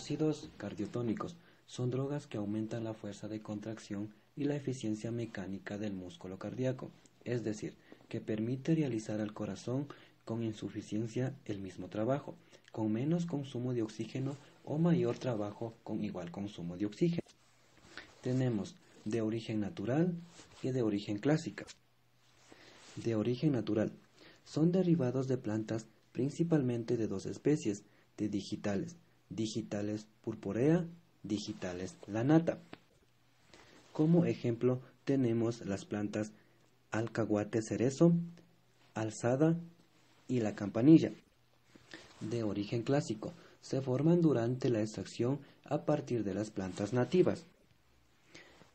Ácidos cardiotónicos son drogas que aumentan la fuerza de contracción y la eficiencia mecánica del músculo cardíaco, es decir, que permite realizar al corazón con insuficiencia el mismo trabajo, con menos consumo de oxígeno o mayor trabajo con igual consumo de oxígeno. Tenemos de origen natural y de origen clásica. De origen natural. Son derivados de plantas principalmente de dos especies de digitales, digitales purpurea, digitales lanata. Como ejemplo tenemos las plantas alcahuate cerezo, alzada y la campanilla. De origen clásico, se forman durante la extracción a partir de las plantas nativas.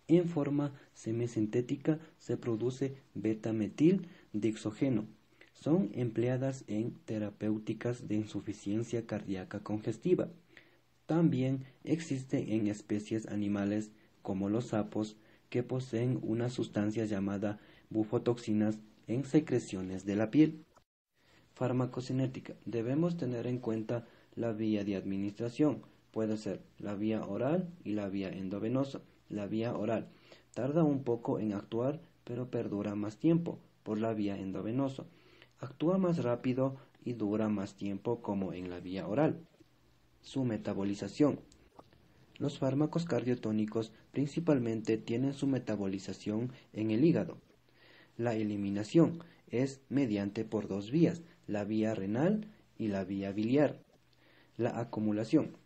En forma semisintética se produce beta-metil-dixógeno. Son empleadas en terapéuticas de insuficiencia cardíaca congestiva. También existe en especies animales como los sapos que poseen una sustancia llamada bufotoxinas en secreciones de la piel. Farmacocinética. Debemos tener en cuenta la vía de administración. Puede ser la vía oral y la vía endovenosa. La vía oral tarda un poco en actuar, pero perdura más tiempo por la vía endovenosa. Actúa más rápido y dura más tiempo como en la vía oral. Su metabolización. Los fármacos cardiotónicos principalmente tienen su metabolización en el hígado. La eliminación es mediante por dos vías, la vía renal y la vía biliar. La acumulación.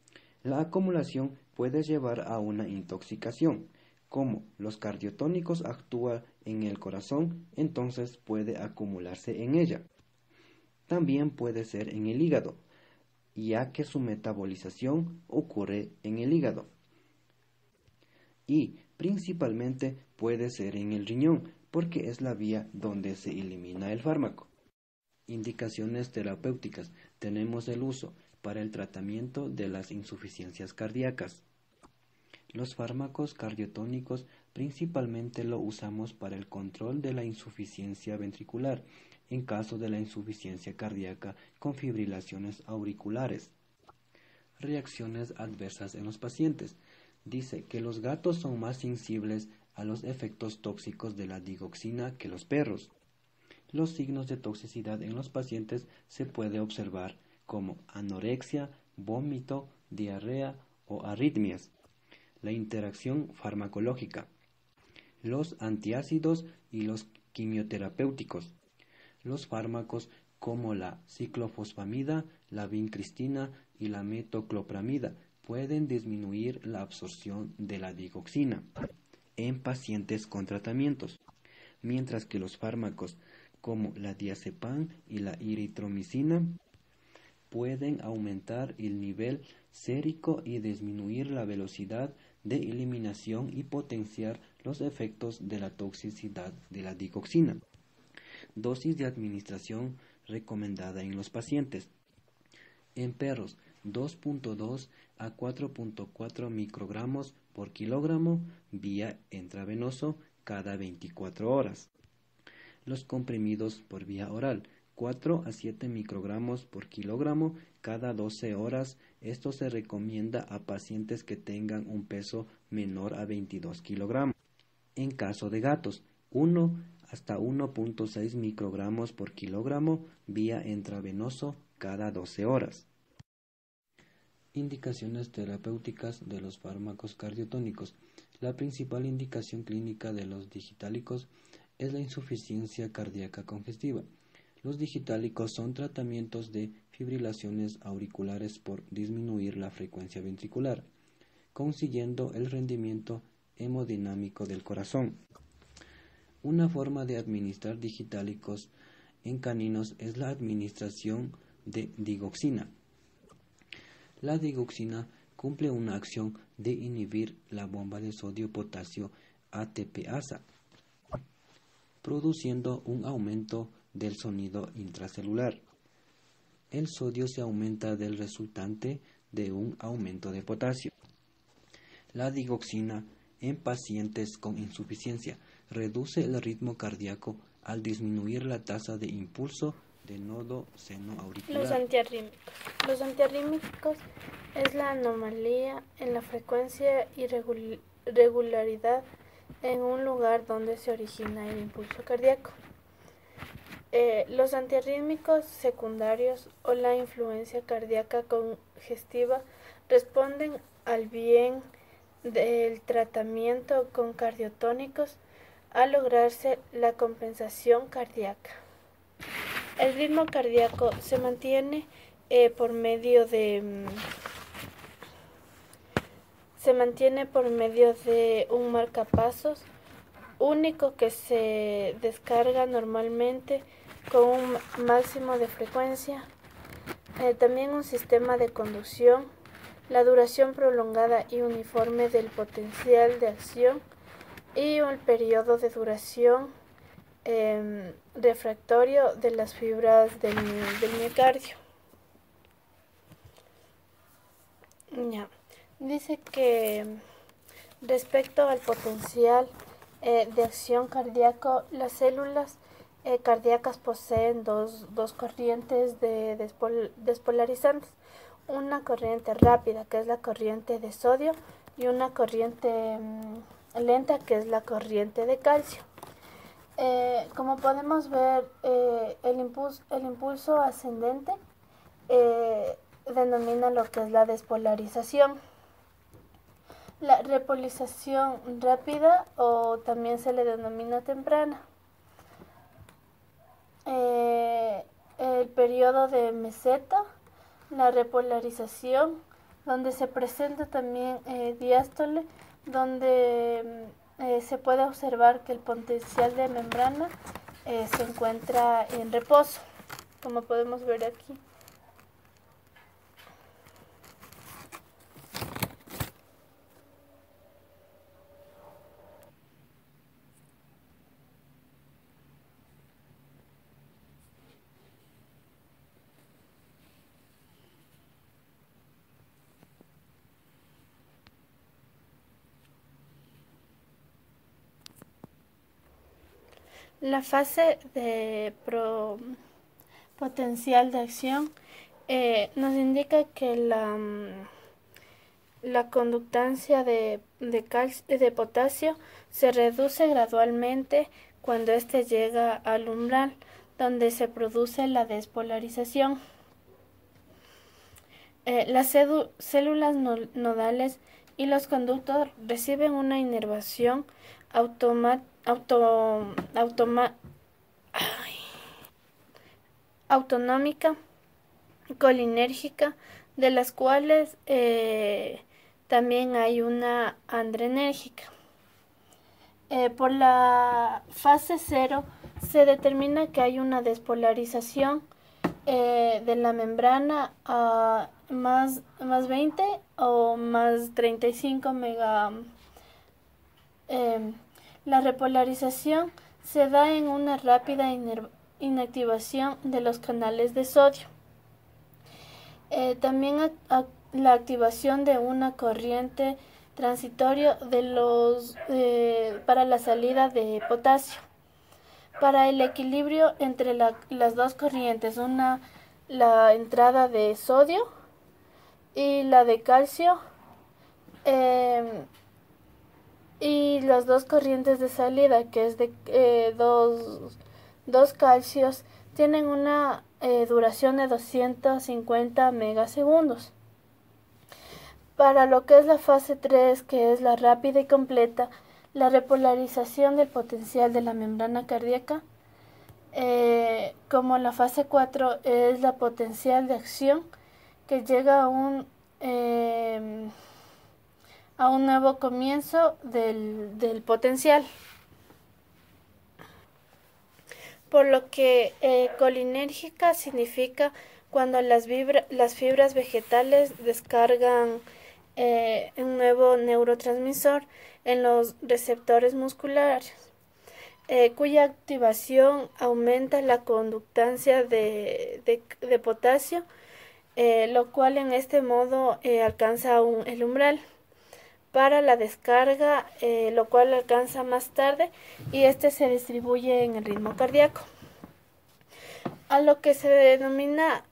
La acumulación puede llevar a una intoxicación. Como los cardiotónicos actúan en el corazón, entonces puede acumularse en ella. También puede ser en el hígado, ya que su metabolización ocurre en el hígado. Y principalmente puede ser en el riñón, porque es la vía donde se elimina el fármaco. Indicaciones terapéuticas. Tenemos el uso para el tratamiento de las insuficiencias cardíacas. Los fármacos cardiotónicos principalmente lo usamos para el control de la insuficiencia ventricular, en caso de la insuficiencia cardíaca con fibrilaciones auriculares. Reacciones adversas en los pacientes. Dice que los gatos son más sensibles a los efectos tóxicos de la digoxina que los perros. Los signos de toxicidad en los pacientes se puede observar como anorexia, vómito, diarrea o arritmias. La interacción farmacológica. Los antiácidos y los quimioterapéuticos. Los fármacos como la ciclofosfamida, la vincristina y la metoclopramida pueden disminuir la absorción de la digoxina en pacientes con tratamientos, mientras que los fármacos como la diazepam y la eritromicina pueden aumentar el nivel sérico y disminuir la velocidad de eliminación y potenciar los efectos de la toxicidad de la digoxina. Dosis de administración recomendada en los pacientes. En perros, 2.2 a 4.4 microgramos por kilogramo vía intravenoso cada 24 horas. Los comprimidos por vía oral, 4 a 7 microgramos por kilogramo cada 12 horas. Esto se recomienda a pacientes que tengan un peso menor a 22 kilogramos. En caso de gatos, 1 hasta 1.6 microgramos por kilogramo vía intravenoso cada 12 horas. Indicaciones terapéuticas de los fármacos cardiotónicos. La principal indicación clínica de los digitálicos es la insuficiencia cardíaca congestiva. Los digitálicos son tratamientos de fibrilaciones auriculares por disminuir la frecuencia ventricular, consiguiendo el rendimiento hemodinámico del corazón. Una forma de administrar digitálicos en caninos es la administración de digoxina. La digoxina cumple una acción de inhibir la bomba de sodio-potasio ATPasa, produciendo un aumento del sonido intracelular. El sodio se aumenta del resultante de un aumento de potasio. La digoxina en pacientes con insuficiencia reduce el ritmo cardíaco al disminuir la tasa de impulso de nodo seno auricular. Los antiarrítmicos. Los antiarrítmicos es la anomalía en la frecuencia y regularidad en un lugar donde se origina el impulso cardíaco. Los antiarrítmicos secundarios o la influencia cardíaca congestiva responden al bien del tratamiento con cardiotónicos al lograrse la compensación cardíaca. El ritmo cardíaco se mantiene por medio de un marcapasos único que se descarga normalmente con un máximo de frecuencia. También un sistema de conducción, la duración prolongada y uniforme del potencial de acción y el periodo de duración refractorio de las fibras del miocardio. Ya. Dice que respecto al potencial de acción cardíaco, las células cardíacas poseen dos corrientes despolarizantes, una corriente rápida que es la corriente de sodio y una corriente lenta que es la corriente de calcio. Como podemos ver, el impulso ascendente denomina lo que es la despolarización. La repolarización rápida o también se le denomina temprana. El periodo de meseta, la repolarización, donde se presenta también diástole, donde se puede observar que el potencial de membrana se encuentra en reposo, como podemos ver aquí. La fase de potencial de acción nos indica que la conductancia de potasio se reduce gradualmente cuando éste llega al umbral donde se produce la despolarización. Las células nodales y los conductos reciben una inervación autonómica colinérgica, de las cuales también hay una adrenérgica. Por la fase 0 se determina que hay una despolarización de la membrana a más 20 o más 35 mega. La repolarización se da en una rápida inactivación de los canales de sodio. También la activación de una corriente transitoria para la salida de potasio. Para el equilibrio entre las dos corrientes, la entrada de sodio y la de calcio, y las dos corrientes de salida, que es de dos calcios, tienen una duración de 250 megasegundos. Para lo que es la fase 3, que es la rápida y completa, la repolarización del potencial de la membrana cardíaca, como la fase 4 es la potencial de acción, que llega a un nuevo comienzo del potencial. Por lo que colinérgica significa cuando las fibras vegetales descargan un nuevo neurotransmisor en los receptores musculares, cuya activación aumenta la conductancia de potasio, lo cual en este modo alcanza el umbral para la descarga, lo cual alcanza más tarde y este se distribuye en el ritmo cardíaco. A lo que se denomina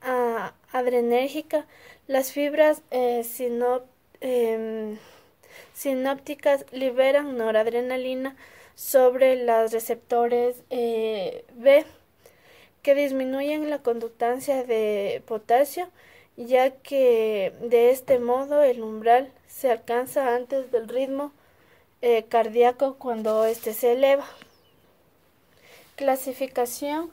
adrenérgica, las fibras sinópticas liberan noradrenalina sobre los receptores B, que disminuyen la conductancia de potasio, ya que de este modo el umbral se alcanza antes del ritmo cardíaco cuando éste se eleva. Clasificación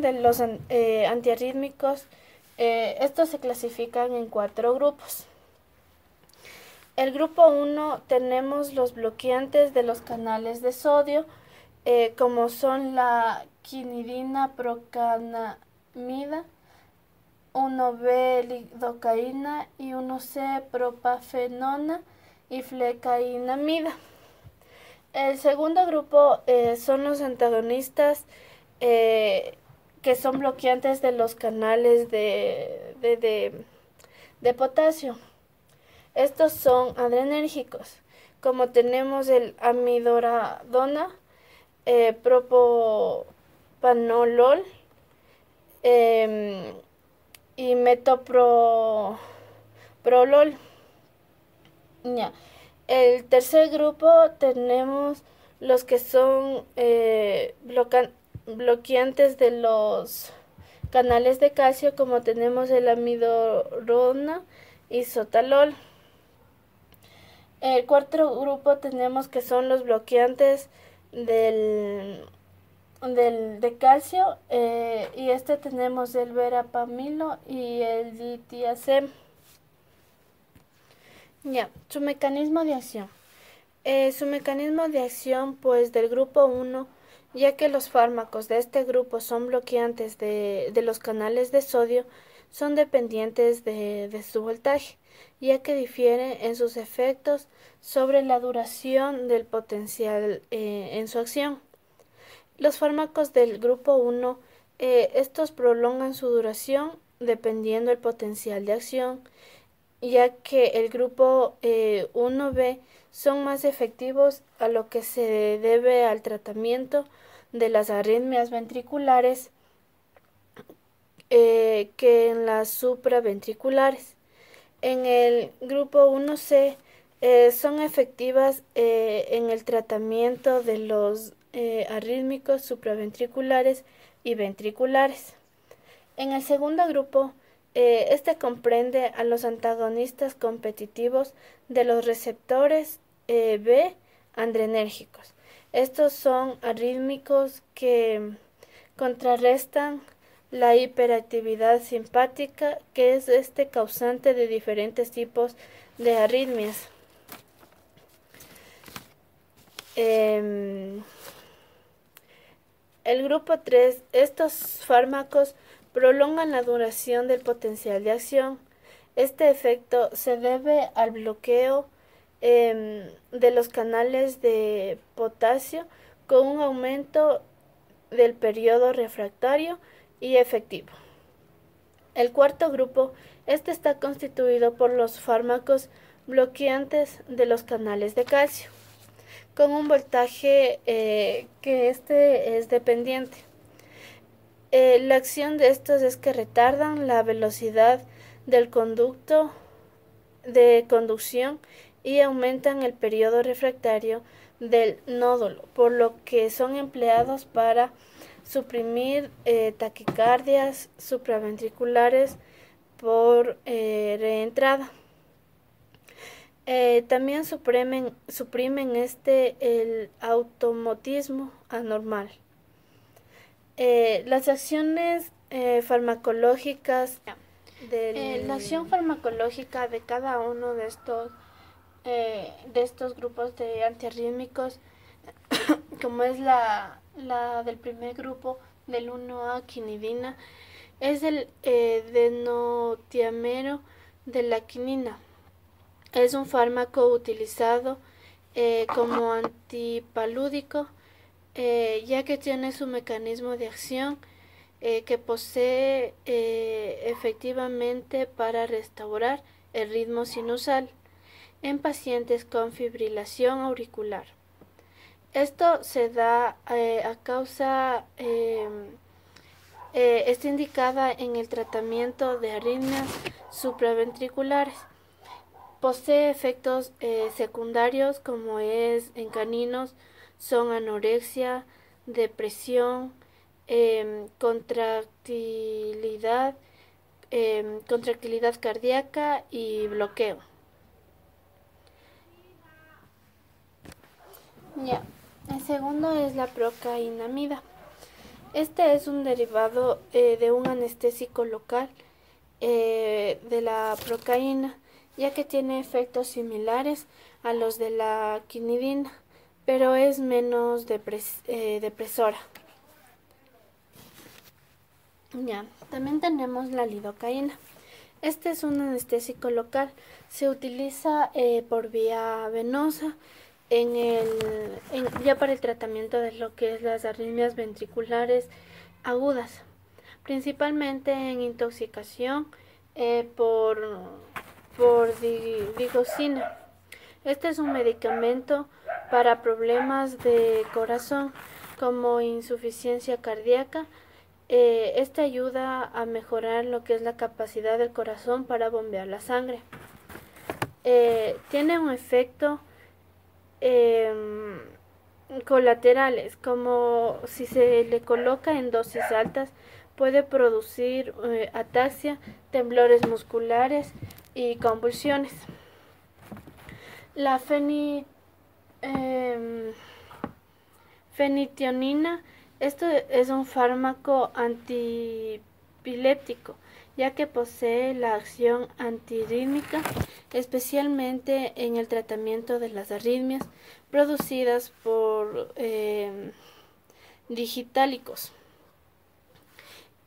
de los antiarrítmicos. Estos se clasifican en 4 grupos. El grupo 1 tenemos los bloqueantes de los canales de sodio, como son la quinidina procanamida, 1B-lidocaína y 1C-propafenona y flecainamida. El segundo grupo son los antagonistas que son bloqueantes de los canales de potasio. Estos son adrenérgicos, como tenemos el amidoradona, propopanolol y metoprolol. Ya. El tercer grupo tenemos los que son bloqueantes de los canales de calcio, como tenemos el amidorona y sotalol. El cuarto grupo tenemos que son los bloqueantes de calcio, y tenemos el verapamilo y el litiazem. Ya, su mecanismo de acción. Su mecanismo de acción, pues, del grupo 1, ya que los fármacos de este grupo son bloqueantes de los canales de sodio, son dependientes de su voltaje, ya que difieren en sus efectos sobre la duración del potencial en su acción. Los fármacos del grupo 1, estos prolongan su duración dependiendo del potencial de acción, ya que el grupo 1B son más efectivos, a lo que se debe al tratamiento de las arritmias ventriculares que en las supraventriculares. En el grupo 1C son efectivas en el tratamiento de los arrítmicos supraventriculares y ventriculares. En el segundo grupo, este comprende a los antagonistas competitivos de los receptores B adrenérgicos. Estos son arrítmicos que contrarrestan la hiperactividad simpática, que es causante de diferentes tipos de arritmias. El grupo 3, estos fármacos prolongan la duración del potencial de acción. Este efecto se debe al bloqueo de los canales de potasio con un aumento del periodo refractario y efectivo. El cuarto grupo, está constituido por los fármacos bloqueantes de los canales de calcio, con un voltaje que es dependiente. La acción de estos es que retardan la velocidad del conducto de conducción y aumentan el periodo refractario del nódulo, por lo que son empleados para suprimir taquicardias supraventriculares por reentrada. También suprimen el automatismo anormal. Las acciones farmacológicas la acción farmacológica de cada uno de estos grupos de antiarrítmicos, como es la del primer grupo, del 1A quinidina, es el denotiamero de la quinina. Es un fármaco utilizado como antipalúdico, ya que tiene su mecanismo de acción que posee efectivamente para restaurar el ritmo sinusal en pacientes con fibrilación auricular. Esto se da a causa Está indicada en el tratamiento de arritmias supraventriculares. Posee efectos secundarios como es en caninos, son anorexia, depresión, contractilidad cardíaca y bloqueo. Ya. El segundo es la procainamida. Este es un derivado de un anestésico local de la procaína, ya que tiene efectos similares a los de la quinidina, pero es menos depresora. Ya. También tenemos la lidocaína. Este es un anestésico local. Se utiliza por vía venosa ya para el tratamiento de lo que es las arritmias ventriculares agudas, principalmente en intoxicación por digoxina. Este es un medicamento para problemas de corazón como insuficiencia cardíaca. Este ayuda a mejorar lo que es la capacidad del corazón para bombear la sangre. Tiene un efecto colaterales, como si se le coloca en dosis altas, puede producir ataxia, temblores musculares y convulsiones. La fenitionina, esto es un fármaco antipiléptico, ya que posee la acción antirrítmica, especialmente en el tratamiento de las arritmias producidas por digitálicos.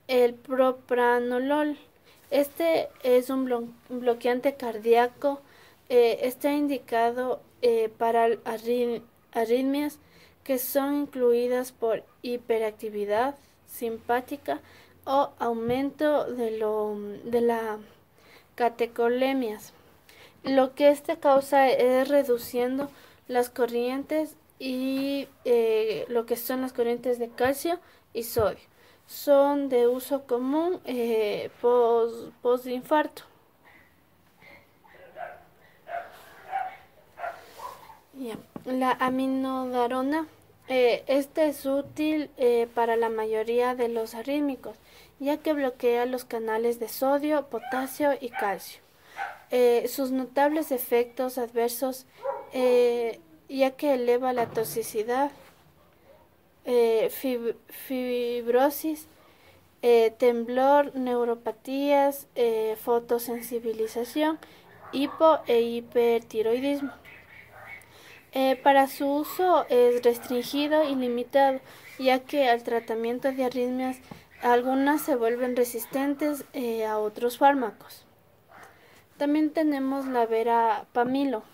El propranolol, este es un bloqueante cardíaco, está indicado para arritmias que son incluidas por hiperactividad simpática o aumento de la catecolemias. Lo que causa es reduciendo las corrientes y lo que son las corrientes de calcio y sodio. Son de uso común post-infarto. La aminodarona, este es útil para la mayoría de los arrítmicos, ya que bloquea los canales de sodio, potasio y calcio. Sus notables efectos adversos, ya que eleva la toxicidad, fibrosis, temblor, neuropatías, fotosensibilización, hipo e hipertiroidismo. Para su uso es restringido y limitado, ya que al tratamiento de arritmias algunas se vuelven resistentes a otros fármacos. También tenemos la verapamilo.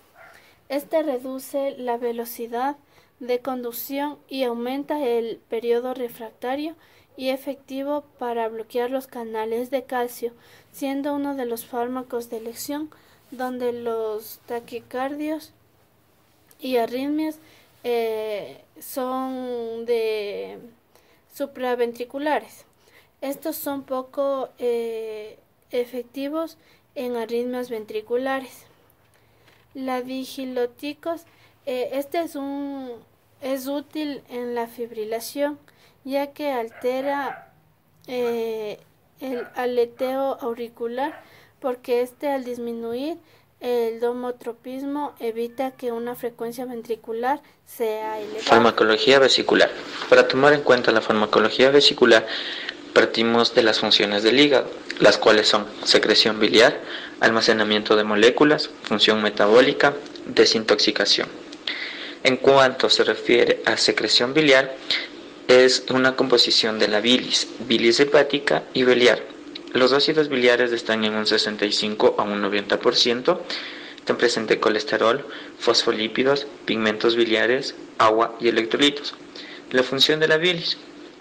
Este reduce la velocidad de conducción y aumenta el periodo refractario y efectivo para bloquear los canales de calcio, siendo uno de los fármacos de elección donde los taquicardios y arritmias son de supraventriculares. Estos son poco efectivos en arritmias ventriculares. La digilóticos, este es útil en la fibrilación, ya que altera el aleteo auricular, porque al disminuir el domotropismo evita que una frecuencia ventricular sea elevada. Farmacología vesicular. Para tomar en cuenta la farmacología vesicular, partimos de las funciones del hígado, las cuales son secreción biliar, almacenamiento de moléculas, función metabólica, desintoxicación. En cuanto se refiere a secreción biliar, es una composición de la bilis hepática y biliar. Los ácidos biliares están en un 65 a un 90%, están presentes colesterol, fosfolípidos, pigmentos biliares, agua y electrolitos. La función de la bilis.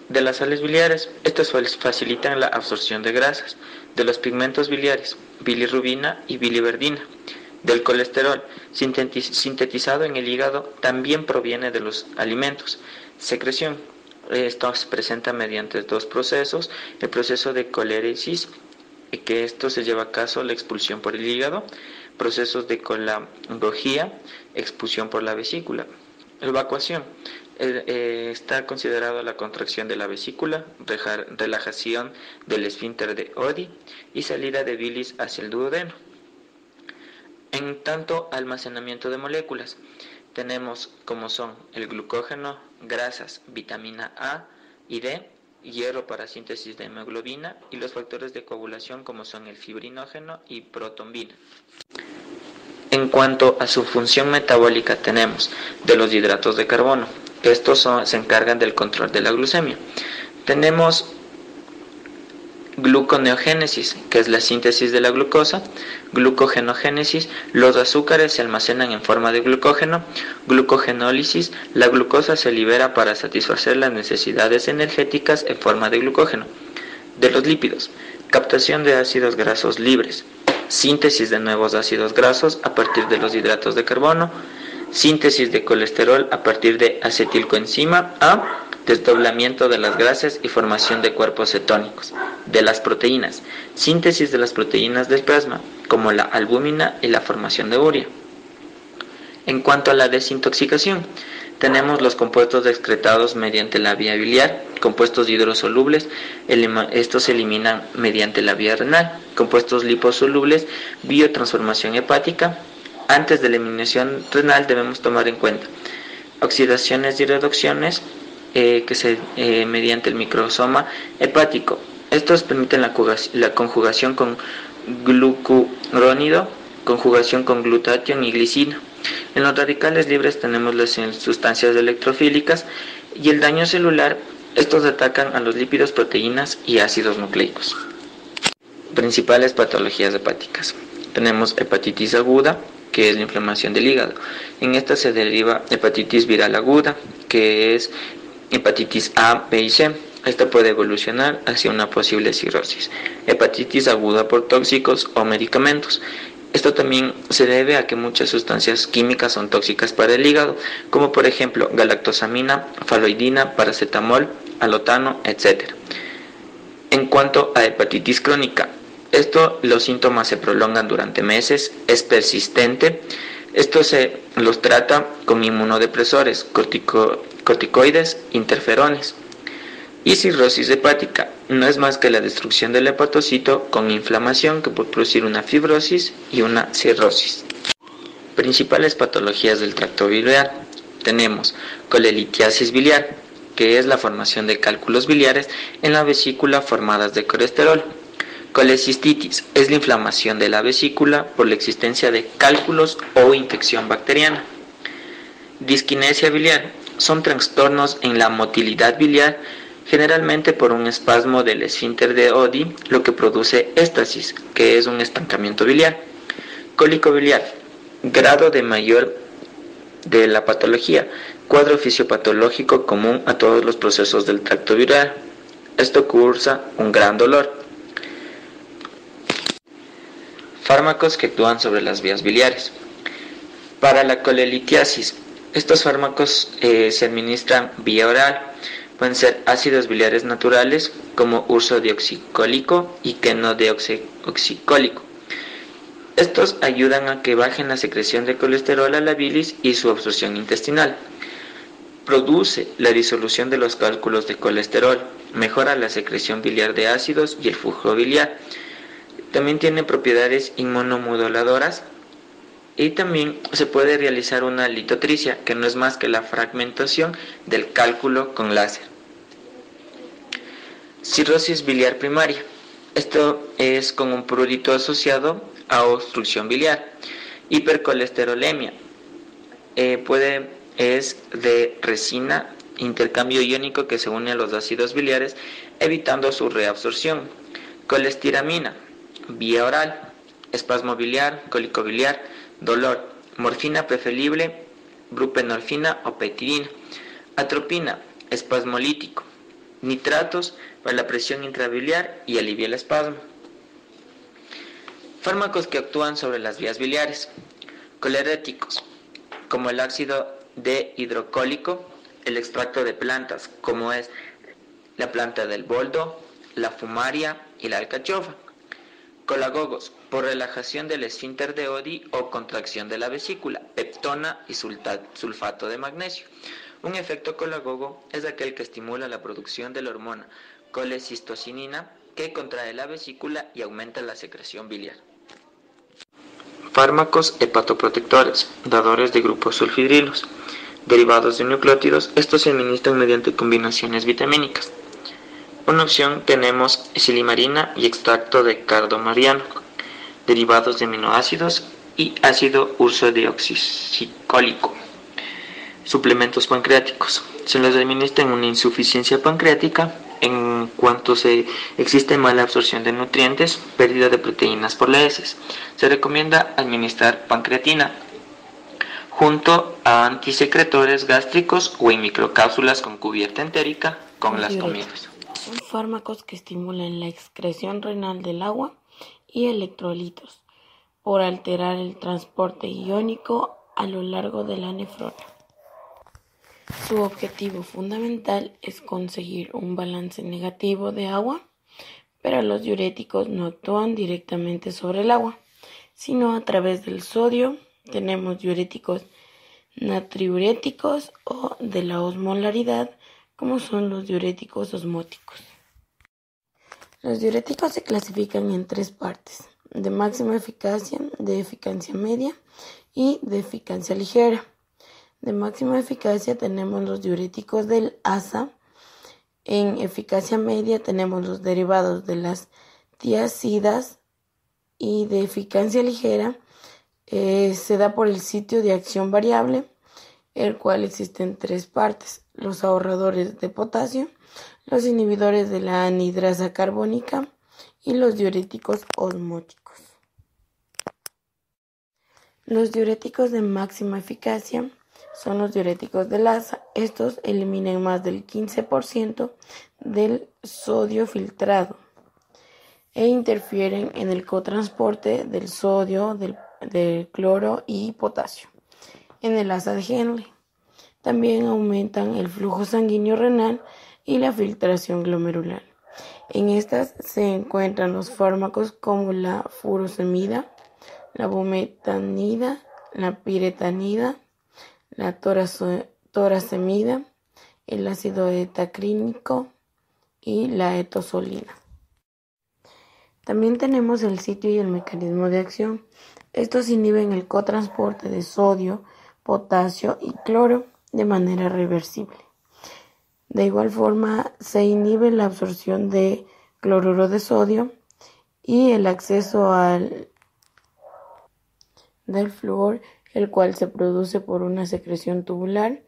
De las sales biliares, estas facilitan la absorción de grasas. De los pigmentos biliares, bilirrubina y biliverdina. Del colesterol, sintetizado en el hígado, también proviene de los alimentos. Secreción. Esto se presenta mediante dos procesos: el proceso de coléresis, que esto se lleva a cabo la expulsión por el hígado; procesos de colangogía, expulsión por la vesícula. Evacuación. Está considerado la contracción de la vesícula, relajación del esfínter de Oddi y salida de bilis hacia el duodeno. En tanto, almacenamiento de moléculas, tenemos como son el glucógeno, grasas, vitamina A y D, hierro para síntesis de hemoglobina, y los factores de coagulación como son el fibrinógeno y protombina. En cuanto a su función metabólica, tenemos de los hidratos de carbono. Estos se encargan del control de la glucemia. Tenemos gluconeogénesis, que es la síntesis de la glucosa; glucogenogénesis, los azúcares se almacenan en forma de glucógeno; glucogenólisis, la glucosa se libera para satisfacer las necesidades energéticas en forma de glucógeno. De los lípidos, captación de ácidos grasos libres, síntesis de nuevos ácidos grasos a partir de los hidratos de carbono; síntesis de colesterol a partir de acetilcoenzima A; desdoblamiento de las grasas y formación de cuerpos cetónicos. De las proteínas, síntesis de las proteínas del plasma, como la albúmina y la formación de urea. En cuanto a la desintoxicación, tenemos los compuestos excretados mediante la vía biliar, compuestos hidrosolubles, estos se eliminan mediante la vía renal; compuestos liposolubles, biotransformación hepática. Antes de la eliminación renal debemos tomar en cuenta oxidaciones y reducciones mediante el microsoma hepático. Estos permiten la conjugación con glucurónido, conjugación con glutatión y glicina. En los radicales libres tenemos las sustancias electrofílicas y el daño celular. Estos atacan a los lípidos, proteínas y ácidos nucleicos. Principales patologías hepáticas. Tenemos hepatitis aguda, que es la inflamación del hígado. En esta se deriva hepatitis viral aguda, que es hepatitis A, B y C. Esta puede evolucionar hacia una posible cirrosis. Hepatitis aguda por tóxicos o medicamentos. Esto también se debe a que muchas sustancias químicas son tóxicas para el hígado, como por ejemplo galactosamina, faloidina, paracetamol, alotano, etc. En cuanto a hepatitis crónica, los síntomas se prolongan durante meses, es persistente. Esto se los trata con inmunodepresores, corticoides, interferones. Y cirrosis hepática no es más que la destrucción del hepatocito con inflamación que puede producir una fibrosis y una cirrosis. Principales patologías del tracto biliar. Tenemos colelitiasis biliar, que es la formación de cálculos biliares en la vesícula formadas de colesterol. Colecistitis es la inflamación de la vesícula por la existencia de cálculos o infección bacteriana. Disquinesia biliar son trastornos en la motilidad biliar, generalmente por un espasmo del esfínter de Oddi, lo que produce éstasis, que es un estancamiento biliar. Cólico biliar, grado de mayor de la patología, cuadro fisiopatológico común a todos los procesos del tracto biliar. Esto causa un gran dolor. Fármacos que actúan sobre las vías biliares. Para la colelitiasis, estos fármacos se administran vía oral. Pueden ser ácidos biliares naturales como ursodeoxicólico y quenodeoxicólico. Estos ayudan a que bajen la secreción de colesterol a la bilis y su absorción intestinal. Produce la disolución de los cálculos de colesterol, mejora la secreción biliar de ácidos y el flujo biliar. También tiene propiedades inmunomoduladoras y también se puede realizar una litotricia, que no es más que la fragmentación del cálculo con láser. Cirrosis biliar primaria. Esto es con un prurito asociado a obstrucción biliar. Hipercolesterolemia. Es de resina, intercambio iónico que se une a los ácidos biliares, evitando su reabsorción. Colestiramina, vía oral. Espasmo biliar, cólico biliar, dolor. Morfina preferible, buprenorfina o petidina. Atropina, espasmolítico. Nitratos para la presión intrabiliar y alivia el espasmo. Fármacos que actúan sobre las vías biliares. Coleréticos, como el ácido dehidrocólico, el extracto de plantas, como es la planta del boldo, la fumaria y la alcachofa. Colagogos, por relajación del esfínter de Oddi o contracción de la vesícula, peptona y sulfato de magnesio. Un efecto colagogo es aquel que estimula la producción de la hormona colecistocinina, que contrae la vesícula y aumenta la secreción biliar. Fármacos hepatoprotectores, dadores de grupos sulfidrilos, derivados de nucleótidos. Estos se administran mediante combinaciones vitamínicas. Una opción tenemos silimarina y extracto de cardomariano, derivados de aminoácidos y ácido ursodeoxicólico. Suplementos pancreáticos. Se les administra en una insuficiencia pancreática en cuanto existe mala absorción de nutrientes, pérdida de proteínas por las heces. Se recomienda administrar pancreatina junto a antisecretores gástricos o en microcápsulas con cubierta entérica con las comidas. Son fármacos que estimulan la excreción renal del agua y electrolitos por alterar el transporte iónico a lo largo de la nefrona. Su objetivo fundamental es conseguir un balance negativo de agua, pero los diuréticos no actúan directamente sobre el agua, sino a través del sodio. Tenemos diuréticos natriuréticos o de la osmolaridad, como son los diuréticos osmóticos. Los diuréticos se clasifican en 3 partes: de máxima eficacia, de eficacia media y de eficacia ligera. De máxima eficacia tenemos los diuréticos del ASA. En eficacia media tenemos los derivados de las tiazidas, y de eficacia ligera se da por el sitio de acción variable, el cual existe en 3 partes: los ahorradores de potasio, los inhibidores de la anhidrasa carbónica y los diuréticos osmóticos. Los diuréticos de máxima eficacia son los diuréticos del ASA. Estos eliminan más del 15% del sodio filtrado e interfieren en el cotransporte del sodio, del cloro y potasio en el asa de Henle. También aumentan el flujo sanguíneo renal y la filtración glomerular. En estas se encuentran los fármacos como la furosemida, la bumetanida, la piretanida, la torasemida, el ácido etacrínico y la etosolina. También tenemos el sitio y el mecanismo de acción. Estos inhiben el cotransporte de sodio, potasio y cloro de manera reversible. De igual forma, se inhibe la absorción de cloruro de sodio y el acceso del flúor, el cual se produce por una secreción tubular,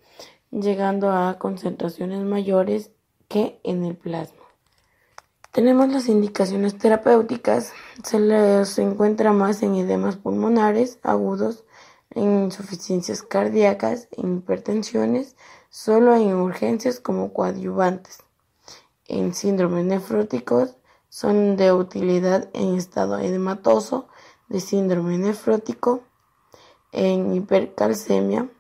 llegando a concentraciones mayores que en el plasma. Tenemos las indicaciones terapéuticas. Se les encuentra más en edemas pulmonares agudos, en insuficiencias cardíacas, en hipertensiones, solo en urgencias como coadyuvantes. En síndromes nefróticos son de utilidad en estado edematoso de síndrome nefrótico, en hipercalcemia,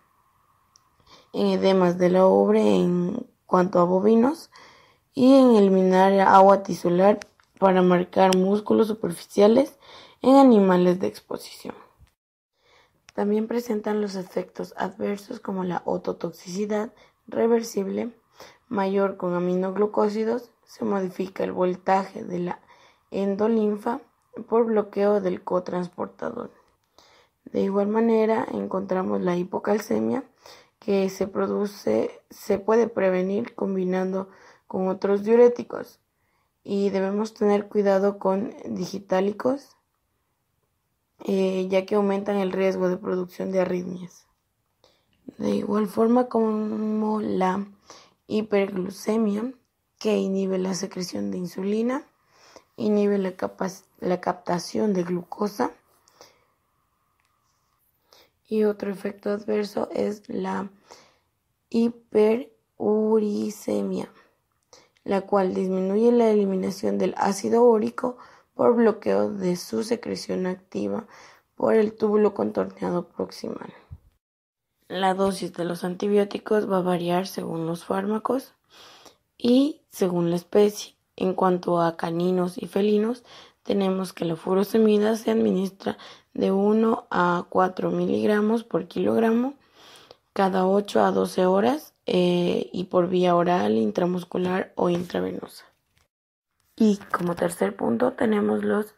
en edemas de la ubre en cuanto a bovinos y en eliminar agua tisular para marcar músculos superficiales en animales de exposición. También presentan los efectos adversos como la ototoxicidad reversible mayor con aminoglucósidos. Se modifica el voltaje de la endolinfa por bloqueo del cotransportador. De igual manera encontramos la hipocalcemia, que se puede prevenir combinando con otros diuréticos, y debemos tener cuidado con digitálicos, ya que aumentan el riesgo de producción de arritmias. De igual forma como la hiperglucemia, que inhibe la secreción de insulina, inhibe la captación de glucosa, y otro efecto adverso es la hiperuricemia, la cual disminuye la eliminación del ácido úrico por bloqueo de su secreción activa por el túbulo contorneado proximal. La dosis de los antibióticos va a variar según los fármacos y según la especie. En cuanto a caninos y felinos, tenemos que la furosemida se administra de 1 a 4 miligramos por kilogramo cada 8 a 12 horas y por vía oral, intramuscular o intravenosa. Y como tercer punto tenemos los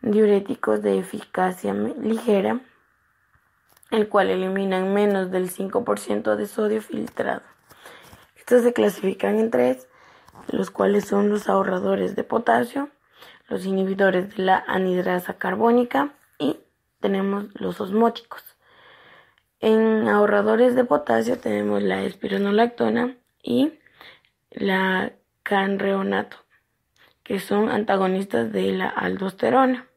diuréticos de eficacia ligera, el cual eliminan menos del 5% de sodio filtrado. Estos se clasifican en tres, los cuales son los ahorradores de potasio, los inhibidores de la anhidrasa carbónica y tenemos los osmóticos. En ahorradores de potasio tenemos la espironolactona y la canreonato, que son antagonistas de la aldosterona.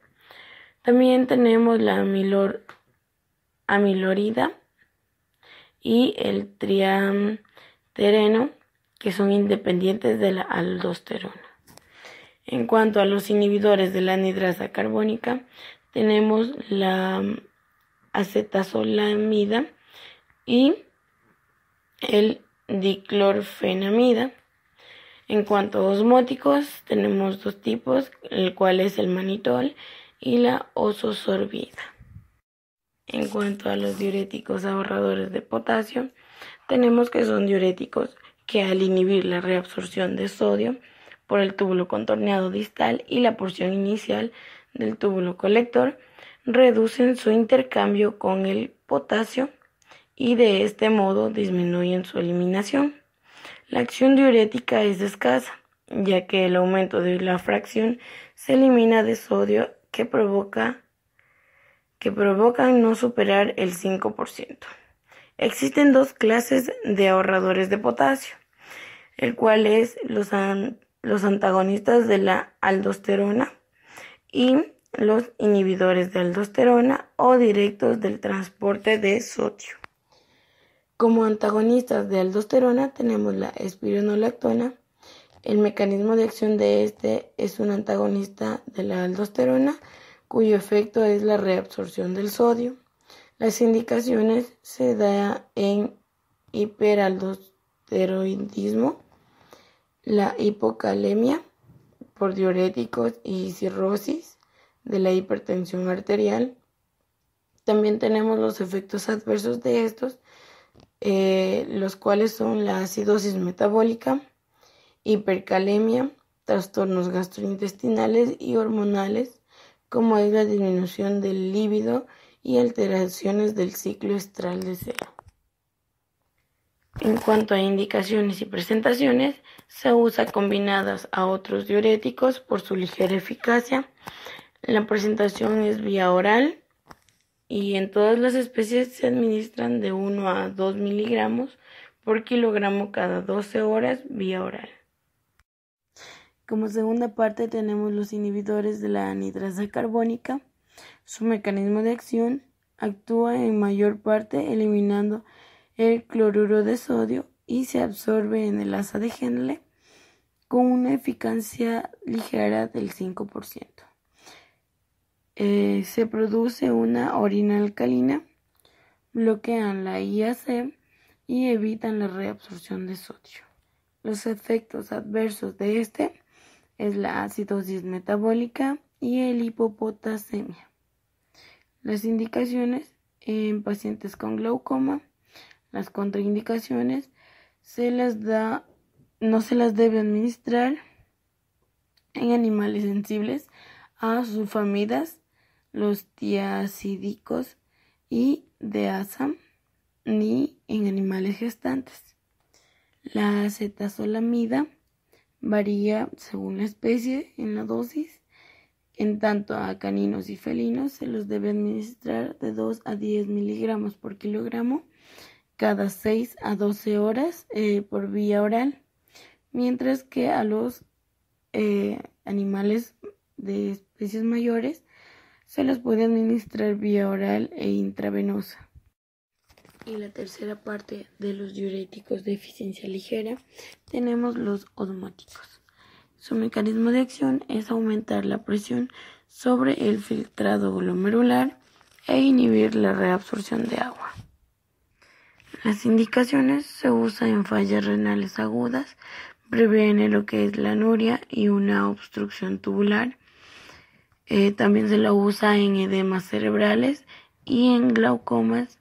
También tenemos la amilorida y el triamtereno, que son independientes de la aldosterona. En cuanto a los inhibidores de la anhidrasa carbónica, tenemos la acetazolamida y el diclorfenamida. En cuanto a osmóticos, tenemos dos tipos, el cual es el manitol y la ozosorbida. En cuanto a los diuréticos ahorradores de potasio, tenemos que son diuréticos que al inhibir la reabsorción de sodio por el túbulo contorneado distal y la porción inicial del túbulo colector, reducen su intercambio con el potasio y de este modo disminuyen su eliminación. La acción diurética es escasa, ya que el aumento de la fracción se elimina de sodio que provocan no superar el 5%. Existen dos clases de ahorradores de potasio, el cual es los antagonistas de la aldosterona y los inhibidores de aldosterona o directos del transporte de sodio. Como antagonistas de aldosterona tenemos la espironolactona. El mecanismo de acción de este es un antagonista de la aldosterona, cuyo efecto es la reabsorción del sodio. Las indicaciones se dan en hiperaldosteroidismo, la hipocalemia por diuréticos y cirrosis de la hipertensión arterial. También tenemos los efectos adversos de estos, los cuales son la acidosis metabólica, hipercalemia, trastornos gastrointestinales y hormonales, como es la disminución del líbido y alteraciones del ciclo estral de cero. En cuanto a indicaciones y presentaciones, se usa combinadas a otros diuréticos por su ligera eficacia. La presentación es vía oral y en todas las especies se administran de 1 a 2 miligramos por kilogramo cada 12 horas vía oral. Como segunda parte tenemos los inhibidores de la anhidrasa carbónica. Su mecanismo de acción actúa en mayor parte eliminando el cloruro de sodio y se absorbe en el asa de Henle con una eficacia ligera del 5%. Se produce una orina alcalina, bloquean la IAC y evitan la reabsorción de sodio. Los efectos adversos de este es la acidosis metabólica y el hipopotasemia. Las indicaciones en pacientes con glaucoma, las contraindicaciones no se las debe administrar en animales sensibles a sulfamidas, los tiazídicos y deasa, ni en animales gestantes. La acetazolamida varía según la especie en la dosis. En tanto a caninos y felinos se los debe administrar de 2 a 10 miligramos por kilogramo cada 6 a 12 horas por vía oral, mientras que a los animales de especies mayores se los puede administrar vía oral e intravenosa. Y la tercera parte de los diuréticos de eficiencia ligera tenemos los osmóticos. Su mecanismo de acción es aumentar la presión sobre el filtrado glomerular e inhibir la reabsorción de agua. Las indicaciones se usan en fallas renales agudas, previene lo que es la anuria y una obstrucción tubular. También se la usa en edemas cerebrales y en glaucomas.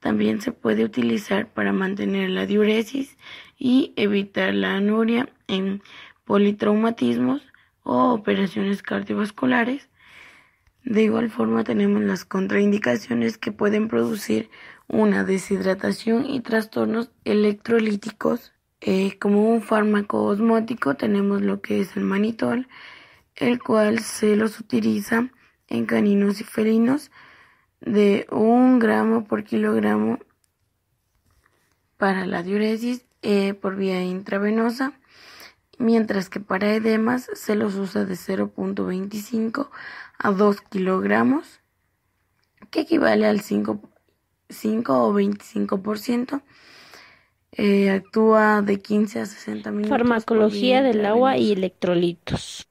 También se puede utilizar para mantener la diuresis y evitar la anuria en politraumatismos o operaciones cardiovasculares. De igual forma tenemos las contraindicaciones que pueden producir una deshidratación y trastornos electrolíticos. Como un fármaco osmótico tenemos lo que es el manitol, el cual se los utiliza en caninos y felinos de 1 gramo por kilogramo para la diuresis por vía intravenosa, mientras que para edemas se los usa de 0.25 a 2 kilogramos, que equivale al 5 o 25%. Actúa de 15 a 60 minutos. Farmacología del agua y electrolitos.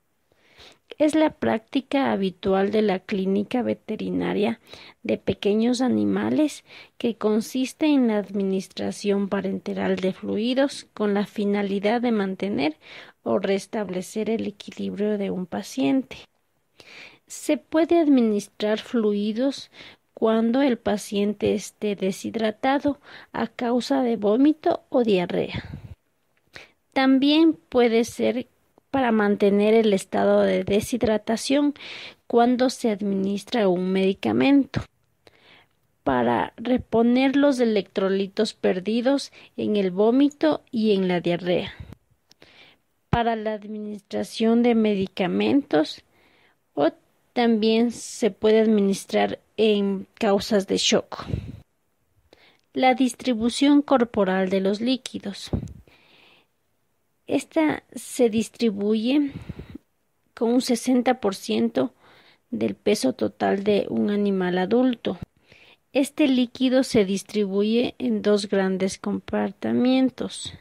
Es la práctica habitual de la clínica veterinaria de pequeños animales que consiste en la administración parenteral de fluidos con la finalidad de mantener o restablecer el equilibrio de un paciente. Se puede administrar fluidos cuando el paciente esté deshidratado a causa de vómito o diarrea. También puede ser para mantener el estado de deshidratación cuando se administra un medicamento, para reponer los electrolitos perdidos en el vómito y en la diarrea, para la administración de medicamentos, o también se puede administrar en causas de shock. La distribución corporal de los líquidos. Esta se distribuye con un 60% del peso total de un animal adulto. Este líquido se distribuye en 2 grandes compartimientos.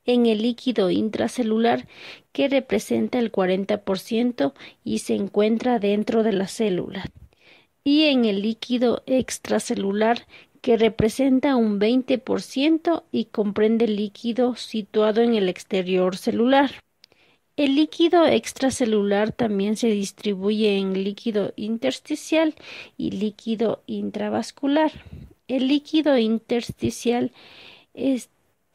En el líquido intracelular, que representa el 40% y se encuentra dentro de la célula, y en el líquido extracelular, que representa un 20% y comprende líquido situado en el exterior celular. El líquido extracelular también se distribuye en líquido intersticial y líquido intravascular. El líquido intersticial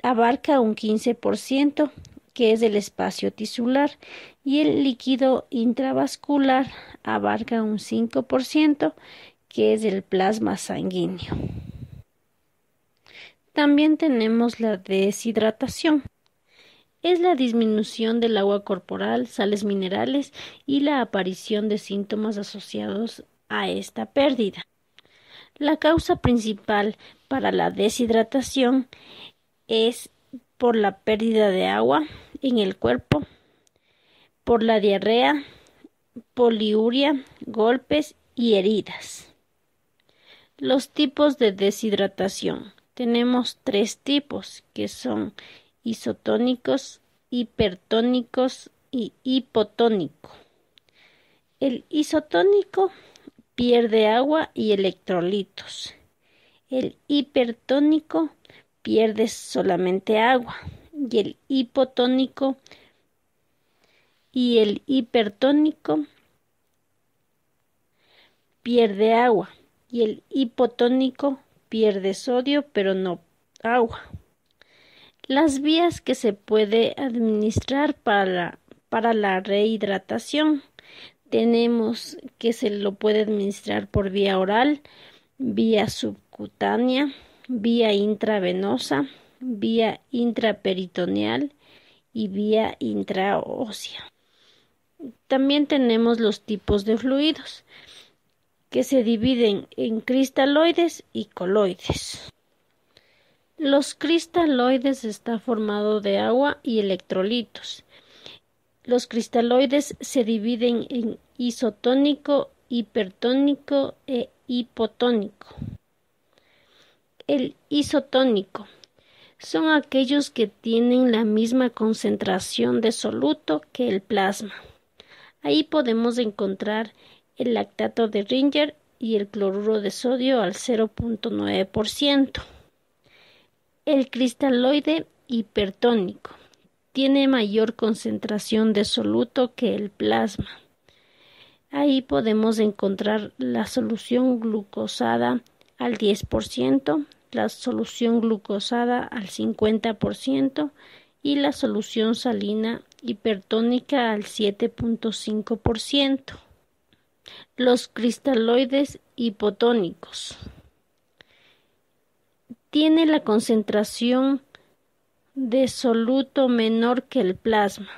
abarca un 15%, que es el espacio tisular, y el líquido intravascular abarca un 5%, que es el plasma sanguíneo. También tenemos la deshidratación. Es la disminución del agua corporal, sales minerales y la aparición de síntomas asociados a esta pérdida. La causa principal para la deshidratación es por la pérdida de agua en el cuerpo, por la diarrea, poliuria, golpes y heridas. Los tipos de deshidratación. Tenemos 3 tipos, que son isotónicos, hipertónicos y hipotónico. El isotónico pierde agua y electrolitos. El hipertónico pierde solamente agua, y el hipotónico y el hipertónico pierde agua, y el hipotónico pierde sodio pero no agua. Las vías que se puede administrar para la rehidratación. Tenemos que se lo puede administrar por vía oral, vía subcutánea, vía intravenosa, vía intraperitoneal y vía intraósea. También tenemos los tipos de fluidos, que se dividen en cristaloides y coloides. Los cristaloides está formado de agua y electrolitos. Los cristaloides se dividen en isotónico, hipertónico e hipotónico. El isotónico son aquellos que tienen la misma concentración de soluto que el plasma. Ahí podemos encontrar el lactato de Ringer y el cloruro de sodio al 0.9%. El cristaloide hipertónico tiene mayor concentración de soluto que el plasma. Ahí podemos encontrar la solución glucosada al 10%, la solución glucosada al 50% y la solución salina hipertónica al 7.5%. Los cristaloides hipotónicos tiene la concentración de soluto menor que el plasma.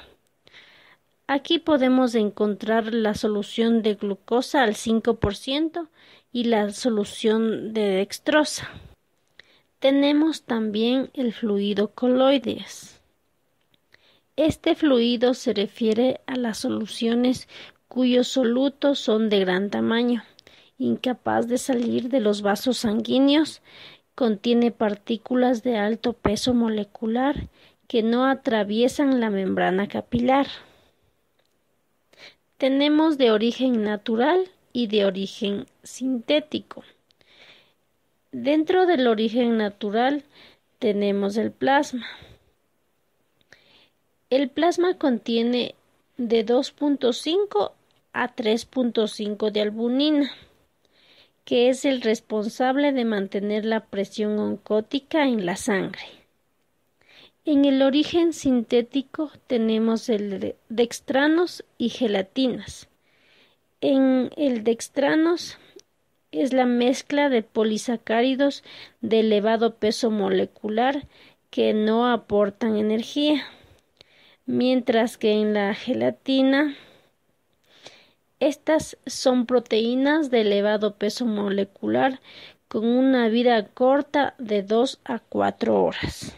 Aquí podemos encontrar la solución de glucosa al 5% y la solución de dextrosa. Tenemos también el fluido coloides. Este fluido se refiere a las soluciones cuyos solutos son de gran tamaño, incapaz de salir de los vasos sanguíneos, contiene partículas de alto peso molecular que no atraviesan la membrana capilar. Tenemos de origen natural y de origen sintético. Dentro del origen natural tenemos el plasma. El plasma contiene de 2.5 a 3.5 de albumina, que es el responsable de mantener la presión oncótica en la sangre. En el origen sintético tenemos el dextranos y gelatinas. En el dextranos es la mezcla de polisacáridos de elevado peso molecular que no aportan energía, mientras que en la gelatina estas son proteínas de elevado peso molecular con una vida corta de 2 a 4 horas.